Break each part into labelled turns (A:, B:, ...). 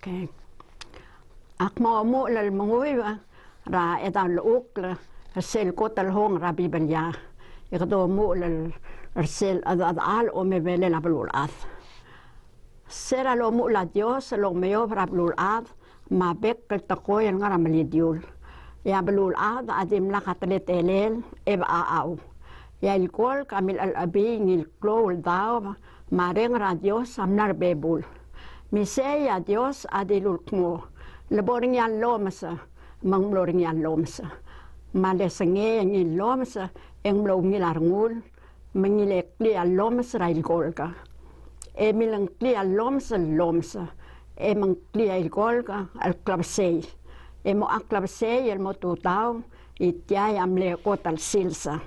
A: Okay. Ak mo lal mangoy ra edan uk la sel kotal hong ra bibelya. Ikado mo lal sel al o me vele la blulad. Sera lo mo la Dios lo meo ra blulad ma bek kel takoy ngara malidiul. Ya blulad adim la katlet elel eb au. Ya el kol kamil al abi ngil klol daw mareng ra Dios amnar bebul. Misaya Dios adilul kmo. Leboring yan lomsa, mangloring yan lomsa. Malesenge ngil lomsa, englo ngilarngul, mangilekli al lomsa rail golga. Milang kli al lomsa, mangkli al golga al klabsei. Mo ang klabsei el mo tutaw, ityay amle kotal silsa.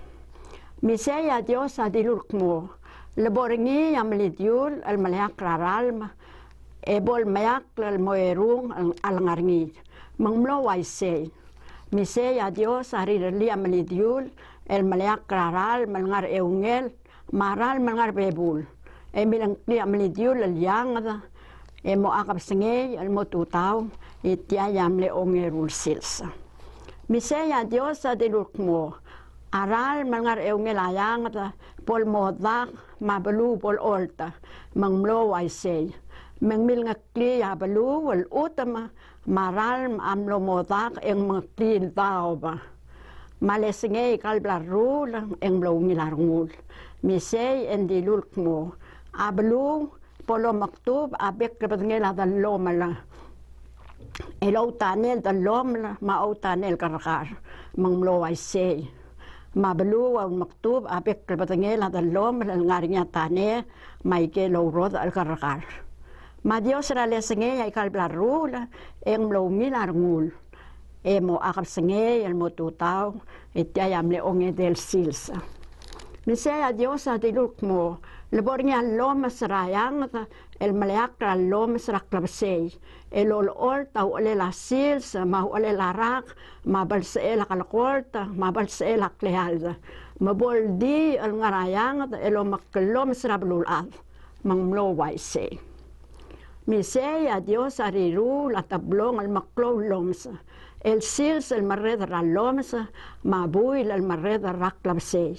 A: Misaya Dios adilul kmo. Leboringi amlidiul al maliak raralma. Ebol mayak lal moerung al ngarngi mangmlo waisei misei a Dios ari lia malidiul el mayak raral malngar eungel maral malngar bebul milang lia malidiul el yangada mo akap sengei el motutaw itia yamle ongerul silsa misei a Dios adiluk mo aral malngar eungel ayangada pol modak mabalu pol olta mangmlo waisei mengmil ngakli ya balu wal utama maral amlo modak eng ngakli tao ba malesenge kalbla rul eng blo ngilarngul misei endilul mo ablu polo maktub abek kebengela dan lomala elo tanel dan lomala ma o tanel karakar mangmlo ay sei mablu wal maktub abek kebengela dan lomala ngarinya tane mai ke lo rod al karakar ma Dios ra le senge ay kalbla rula eng lo milarngul mo akap senge el motutaw ityayam le onge del silsa misaya Dios adiluk mo lebornya lomas rayang el maleakra lomas raklabsei el ol tau ole la silsa ma ole la rak ma balse la kalkolta ma balse la klealda ma boldi el ngarayang el maklom srablul ad mangmlo waisei misea Dios ariru la tablong al maklo lomsa el sils el marred ra lomsa ma buil el marred ra klabsei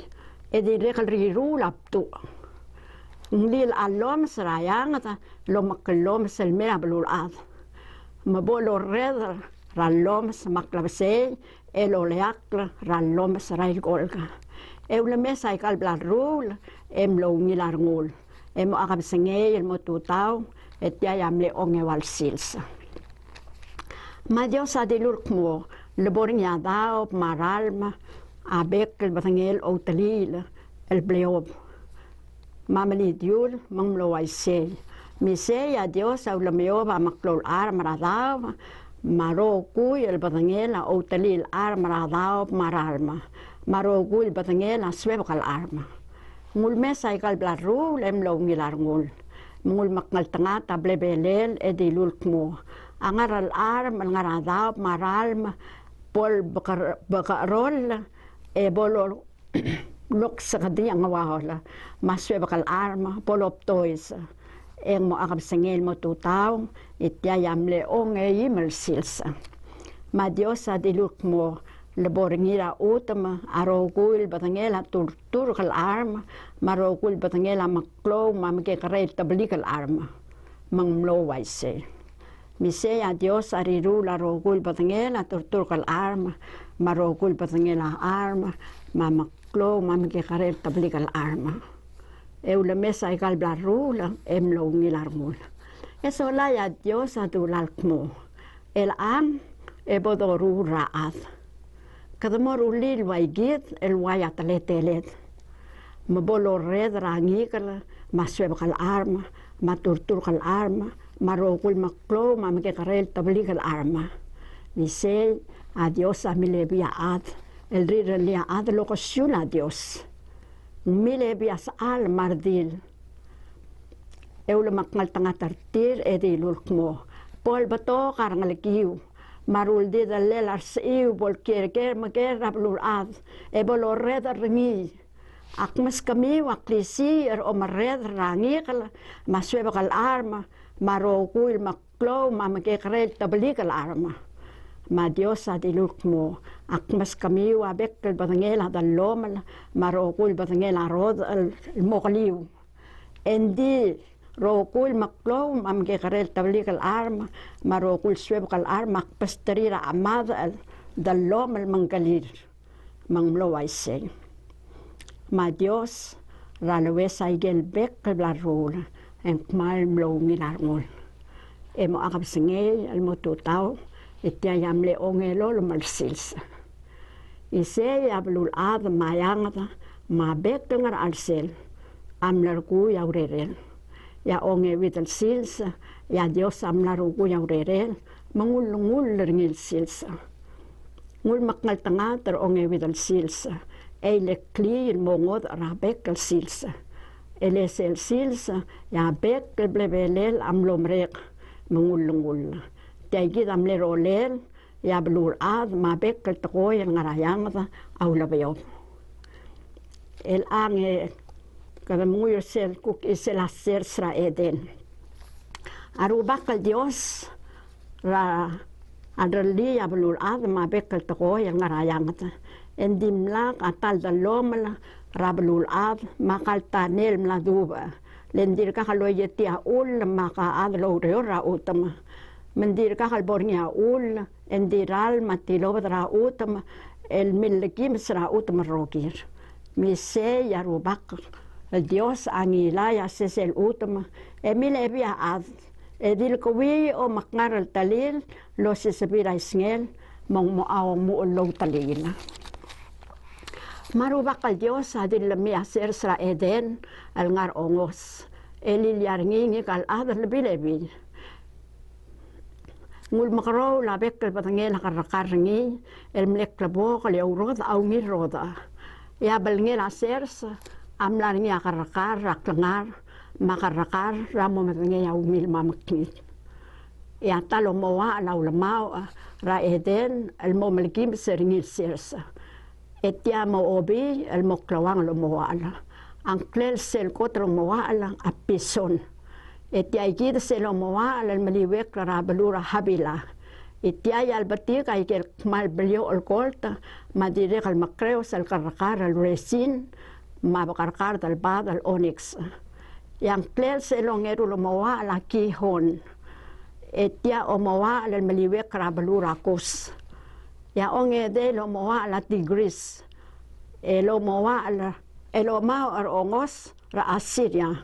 A: edirek al riru la tu nglil al lomsa ra yangata lo maklom sel mera blul ad ma bolo red ra lomsa maklabsei el oleakla ra lomsa ra golga eule mesa ikal blarul lo ngilarngul mo akab sengei el motutaw yayam le onge wal silsa. Ma Dios adilul mo leboring ya dao maralma abek el batangel o talil el bleob. Mamali diul manglo waisei. Misei a Dios au lameo ba maklol ar maradao maro kuy el batangel o talil ar maradao maralma. Maro kuy el batangel swebakal arma. Ngulmesa ikal blarul lo ngilarngul. Mungul makngal tanga table belel edilul mo angaral arm ngaradab maral pol bakarol bolol lok sakadi ang wahla maswe bakal arma polop toys mo akab sengel mo tutaw ityayamle onge yimel silsa ma Dios adilul mo leboringira utama arogul batangela tur kal arma marogul batangela maklo mamke karel tablikal arma mangmlo waise mise a Dios ariru la rogul batangela tur kal arma marogul batangela arma mamaklo mamke karel tablikal arma eule mesa ikal blarula emlo ngilarmul eso la ya Dios adulalkmo el am ebodoru raat kadamor ulil waigit el wayat letelet mabolo red rangi kala masweb kal arma maturtur kal arma marokul maklo mamke karel tabli kal arma misel a Dios amile biaat el rirlia ad lokosyon a Dios mile bias al mardil eule makngal tanga tartir edilul mo pol bato karangalkiu marul di dalle larsiu bol kerker mager rablur ad bol red ringi akmas kami waklisi o mared rangi kala maswe bakal arma marokul maklo mamakekrel tabalik al arma. Ma Dios adiluk mo akmas kami wabek batangela dalom marokul batangela rod al mokliw. Endi rokul maklo mamakekrel tabalik al arma marokul sweb al arma akpasterira amad al dalom al manggalir manglo waiseng. Ma Dios ralawes ay gelbek kablarul en kmal mlo ngilarngol. Emo akab singay almo tutaw itiayam le ongelo lumalsils. Ise yablul ad mayangata mabek dengar alsel amlarku yaurerel. Ya onge vital sils ya Dios amlarku yaurerel mangul ngil sils. Ngul makngal tanga ter onge vital sils. Eile kliir mongod rabek al silsa. Ele sel silsa ya bek blebelel amlomrek mengulungul. Tiagid amle rolel ya blur ad ma bek al tokoy ngarayang ta aulabayo. El ange kada muyo sel kuk isel aser sra eden. Arubak al Dios ra adrali ya blur ad ma bek al tokoy ngarayang ta. Endimlak atal dalom rablul ad makal tanel mladuba lendir ka kaloyeti aul maka adlo reora utama mendir ka kalbornya ul endiral matilo ra utama el milkim sra utama rogir mise yarubak el Dios anila ya sesel utama emile bia ad edil kowi o maknar el talil lo sesebira isngel mong mo aw mo lo talila. Marubak al Dios adil lami aser sra eden al ngar ongos. Elil yarngingi kal adal lebi. Ngul makro labek kal batangel karrakarngi el mlek labo kal yaurod au ngiroda. Ya balngel aser amlarngi akarrakar raklangar makarrakar ramo matangel au mil mamaknit. Ya talo mowa la ulamau ra eden el momelikim seringil sersa. Etia mo obi el moklawang lo moala. Ang klel sel kotro moala apison. Etia ikid sel moala el maliwek la balura habila. Etia al batik ay kel mal brio el kolta madirek al makreos al karakar al resin mabakarkar dal bad al onyx. Yang klel sel ngero lo moala kihon. Etia o moala el maliwek la balura kos. Ya onge de lo moa la tigris. Elo moa la elo mao ar ongos ra Asiria.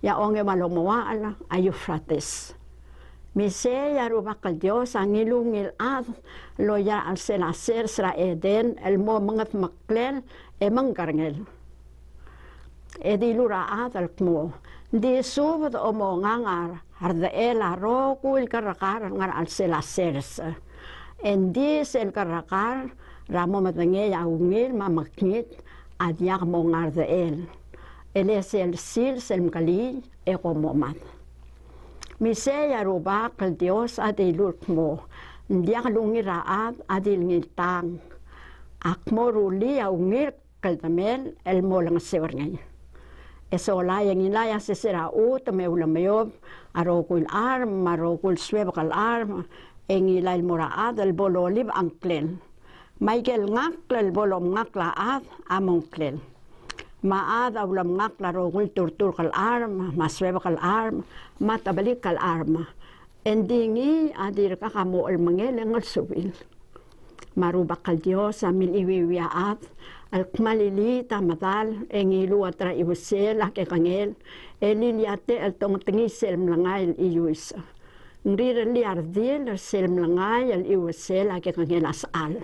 A: Ya onge malo moa la Euphrates. Mise ya rubak al Dios angilungil ad lo ya al selaser sra eden el mo mangat maklel e mangkarngel. Edilura ad al kmo. Di subad o mo ngangar harda ela rokul karakar ngar al selaser sa. Endi sel karakar ramo matangay aungil mamaknit adyak mo ngarda el. Ele sel sil sel mkali ekomomat. Mise yarubak al Dios adiluk mo. Ndiak lungi raat adil ngiltang. Akmo ruli aungil kaltamel el mo lang sewarngay. Eso layang ilaya sesera ut me ulamayob arokul arm marokul swebakal arm. Engilay muraad al bololib ang klen. Michael ngakla al bolom ngakla ad among klen. Maad awlam ngakla rogul turtur kal arm, masweba kal arm, matabalik kal arma. Endingi adir ka kamo al mangeleng al subil. Marubak kal Diyos amil iwiwiaat al kmalilita matal engilu atra iwasel akekangel eliliate al tongtingisel mlangay iyuisa. Ngrir liardil sel mlangay al iwasel akekangel asal.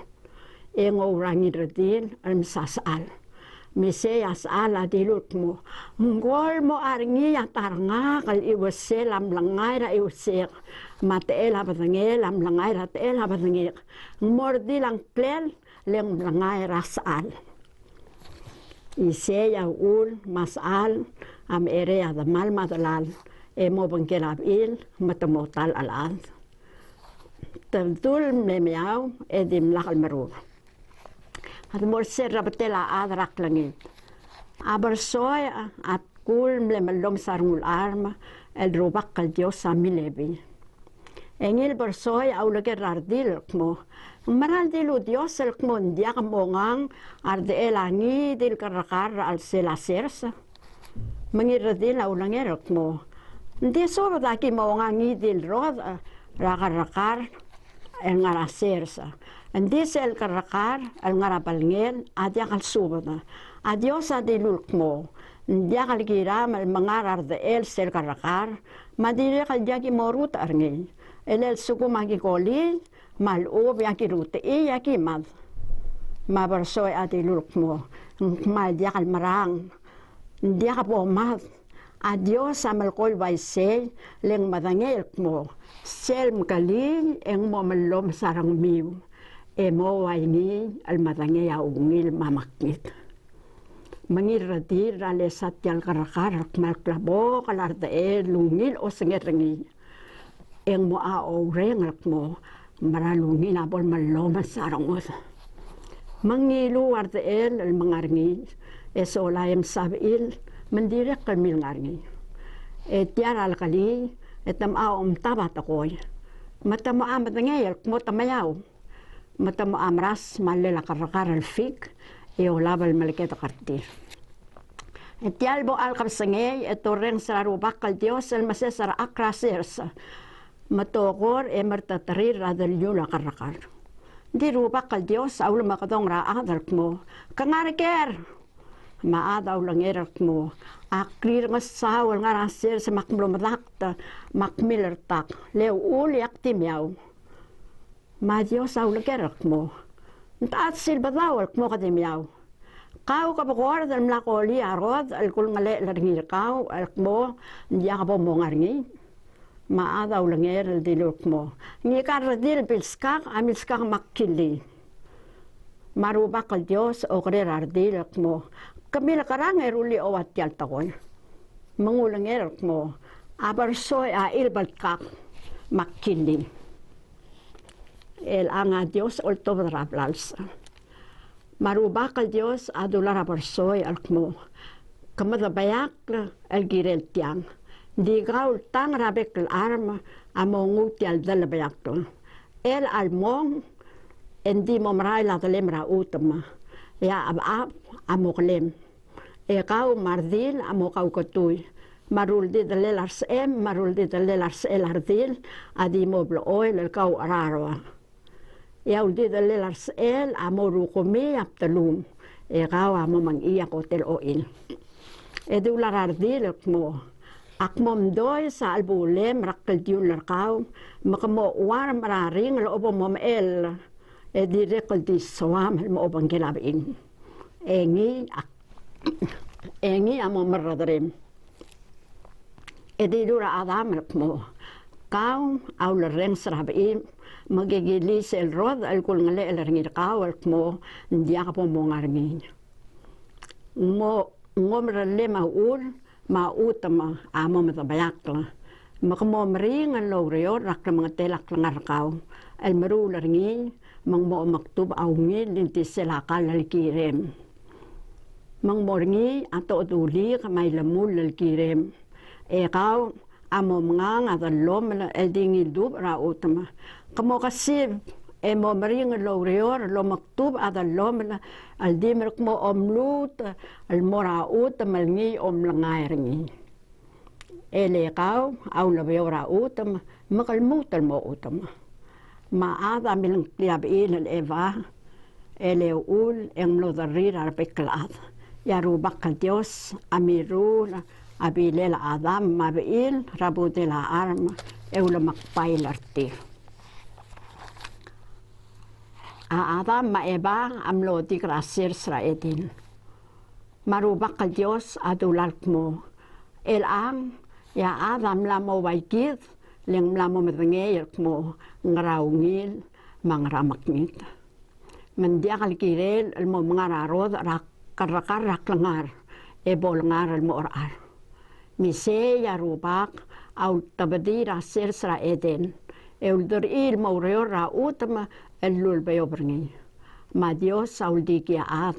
A: Engo rangidradil al misasal. Mise asal adilut mo. Ngol mo arngi ataranga kal iwasel am langay ra iwasel. Mateel habatangel am langay ra teel habatangel. Ngmordi lang klel leng langay ra asal. Ise ya ul masal am ere adamal madalal. Emo bangkelab il matamotal alad. Tabdul memiaw edim lakal marur. At morser rabatela adrak langit. Aber soy at kul mlemalom sarngul arma el rubak al Dios a mi levi. En el bersoy aulager ardil mo. Maral dilu Dios el mundiak mongang arde elangi dil karakar al selasersa. Mengiradil aulanger mo. Hindi sobat aki mongangi dil rod rakarakar el ngarasersa. Hindi sel karakar el ngarapalngel adyak al subata. Adios adilul mo. Ndiak al kiram el mangarar de el sel karakar. Madire kal jaki morut arngi. El suku magi koli mal ob yaki rute yaki mad. Ma bersoy adilul mo. Ma diak al marang. Diak po mad. Adios amal kol baisay leng madangel mo. Sel mkali eng mo malom sarang miu. Emo waini al madangay ungil mamakit. Mangiradir ale satyal karakar malklabo kalarda lungil o sengerengi. Eng mo aoreng mo maralungin abol maloma sarang os. Mangilu arda al mangarngi esolayem sabil mendirek kamil ngarngi. Tiar al kali etam aom tabat akoy. Matamo amat ngayel mo tamayaw. Matamo amras malela karakar al fik olabal maleket kartir. Tial bo al kapsangay etoreng sararubak al Dios el masesar akrasersa. Matokor martatari radal yula karakar. Di rubak al Dios aula makadong raadal mo. Kangariker maadaw lang erak mo. Aklir ngasawal nga raser sa makmlumadakta makmilertak leo uli aktimyaw. Ma Dios aula kerak mo. Ntaat silbadawal mo kadimyaw. Kau kapakor dal mlakoli arod al kul ngale larngir kau al mo ndiya ka po mo ngarngi. Maadaw lang el diluk mo. Ngi karadil pilskak amilskak makili. Marubak al Dios o krerar diluk mo. Kamila karang eruli o atyal takoy. Mangulang erok mo. Abarsoy a ilbalkak makili. El anga Dios olto brablals. Marubak al Dios adular abarsoy al mo. Kamadabayak al girel tiang. Di gaul tang rabek al arma amonguti al dalabayak to. El almong endi momray la dalemra utama. Ya abab amoklem. Ekaw mardil amokaw kotuy. Maruldi dalelars maruldi dalelars ardil adi moblo oil ekaw ararwa. Yauldi dalelars amoru komi aptalum. Ekaw amomang iyak hotel oil. Edular ardil mo. Akmom doy sa albulem rakal diular kaw. Makamo war mararing loobo mom direkal di sawam mo obang kilabing. Engi amo meradrem. Dura adam mo. Kau au lereng serabi magigilis el rod al kul ngale el ringir kau al mo ndia ka po mo ngarmi. Mo ngomrele ma utama amo matabayakla. Makamo mring al loreo rakla mga telak langar kau. El meru lerngin mang mo maktub au ngil linti selakal al kirem. Mang morngi ato duli kamay lamul al kirem. Ekaw amo mga ngadalom el dingil dub ra utama. Kamo kasib mo mring al loreo lo maktub adalom al dimerk mo omlut al mora utama ngi omlangay ringi. Ekaw au labeo ra utama makalmutal mo utama. Maada milang kliabin al eva eleul ang lodarir al peklad. Yarubak al Dios amirul abilela adam mabil rabutela arma eula makpail artir. Adam maeba amlodi grasir sraedin. Marubak al Dios adulal mo. El ya adam la mo waikid leng mlamo medengay mo ngaraungil mangramaknit. Mendiak al kirel el mo mangararod rakar langar ebol ngar el mo orar. Mise yarubak au tabadira sirsra eden. Euldur il mo reora utama el lul beobringi. Ma Dios aul dikia ad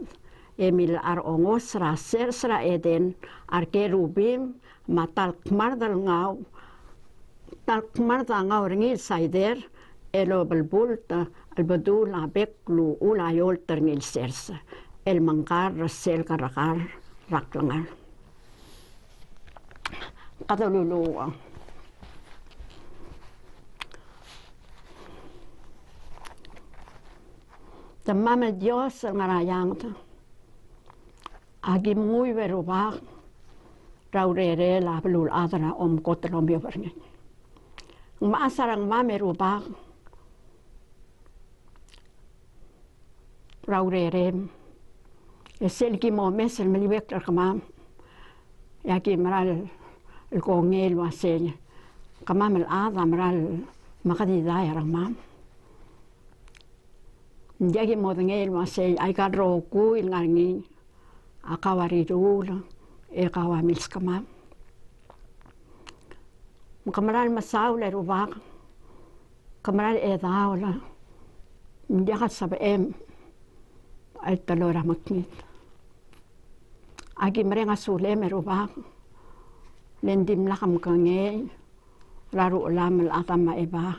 A: Emil ar ongos ra ser sra eden ar kerubim matal kmardal ngau tal kmarda ngau ringil saider elo balbulta albadul abek lu ula yol terngil sersa el mangkar rasel karakar raklangal kadalulu tamama Dios ngarayang ta agi muy berubah raurere la belul adra om kotelom yobarnya maasarang mamerubah raurere esel ki mo mesel melibek kamam yaki maral el kongel wasenya kamam el ada maral makadida yaramam Jadi mo ngel wasay ay kadro ku il ngangi akawari dula e kawamils kamam kamaral masaw le rubak kamaral e daula ndiakat sab ay talora maknit agi merenga sule me rubak lendim lakam kange laru ulam al atama eba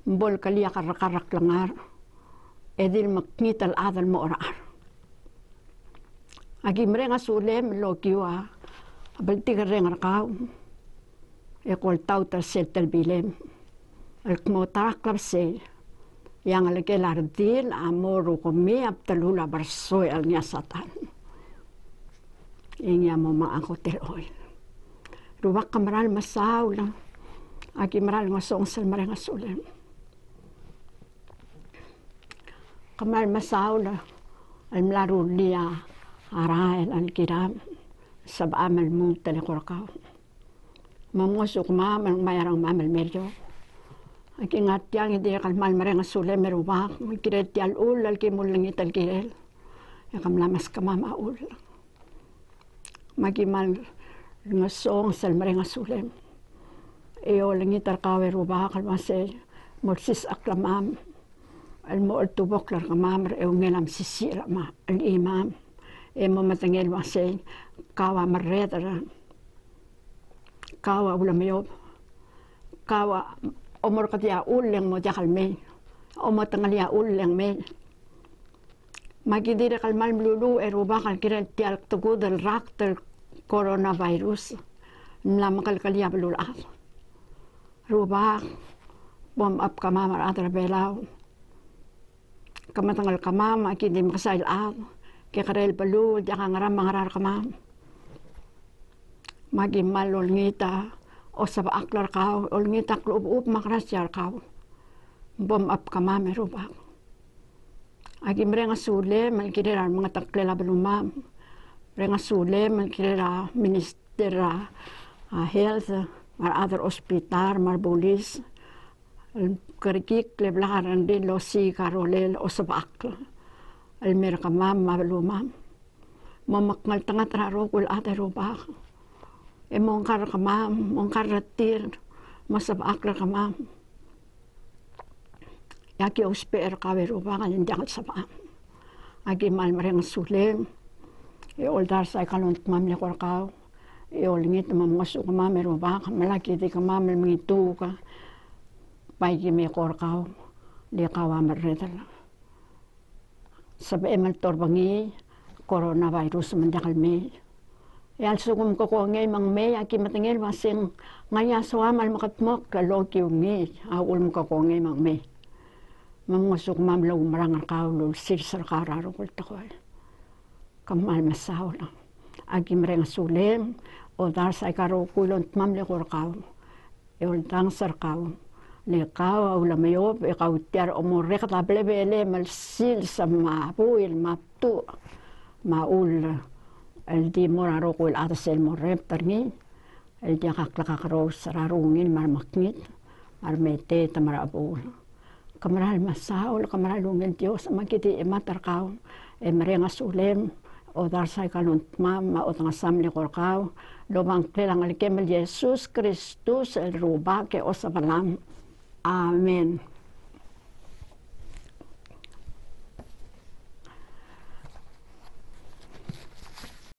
A: mbol kalia karak langar edil maknit al adal mo'rar agi merenga sule me lokiwa baltiga rengar kaw ekol tauta seltel bilem el kmotarak labse yang lagi lardil amoru komi abtalula barsoy al nyasatan ingya mama ako teroy ruwak kamaral masawla agi maral ngasong sel merenga sule kamaral masawla al mlaru liya arael al kiram sab'am al mutali korkaw mamusuk mamal mayarang mamal medyo aki ngatiang hindi kalmal marenga sule merubak kiret tial ul al kimulangit al kirel yakam lamas kamama ul magimal ngasong sal marenga sule eo langit al kawe rubak al mase morsis aklamam al mo al tubok lar kamam eo ngelam sisira ma al imam emo matangel mase kawa marredara kawa ulamayob kawa omor katia uleng mo jakal me omo tangalia uleng me magidire kalmal mlulu eruba kal kiren tial tugud el rak del coronavirus nam kalkalia belul af ruba bom ap kamama adra belau kamatangal kamama kidim kasail af ke karel belu jakang ram mangarar kamam magi malol ngita o sab aklar kaw ol ngita klub up makrasyar kaw bom ap kamame rubak agi mrenga sule mal kirera mga taklela belumam mrenga sule mal kirera minister health mar other hospital mar bolis karikik leblaran din lo si karolel o sab akla al mer kamam mabelumam mamakngal tangat rarokul ate rubak mongkar kamam, mongkar ratir, masab akla kamam. Yaki usper kawe rubangan yung jangat sabam. Agi mal mareng sulem, oldar sa ikalont mam lekor kaw, olingit mamasuk kamam rubang, malaki di kamam mangitu ka, paigi me kor kaw, di kawa marredal. Sabi emal torbangi, coronavirus manjakal me. Yal sugum ko ngay mang may aki matingil masing ngaya suamal makatmok kaloki umi awul mo ko ngay mang may mamusuk mamlaw marangal kaulul sirsar kararo kul takoy kamal masawla agi mreng sulem o dar sa karo kulon mamle kor kaw eol tang sar kaw le kaw awla mayob e kaw tiar omorek tablebele mal sil sa mapuil maptu maul el di moraro ko el atas el morrep tarni el dia kaklakakaro sararungin mar maknit mar mete tamarabul kamaral masaul kamaral lungin Dios makiti ematar kaw e marenga sulem o dar sai kalun ma o tanga samle korkaw lobang klelang al kemel Jesus Kristus el ruba ke osabalam amen.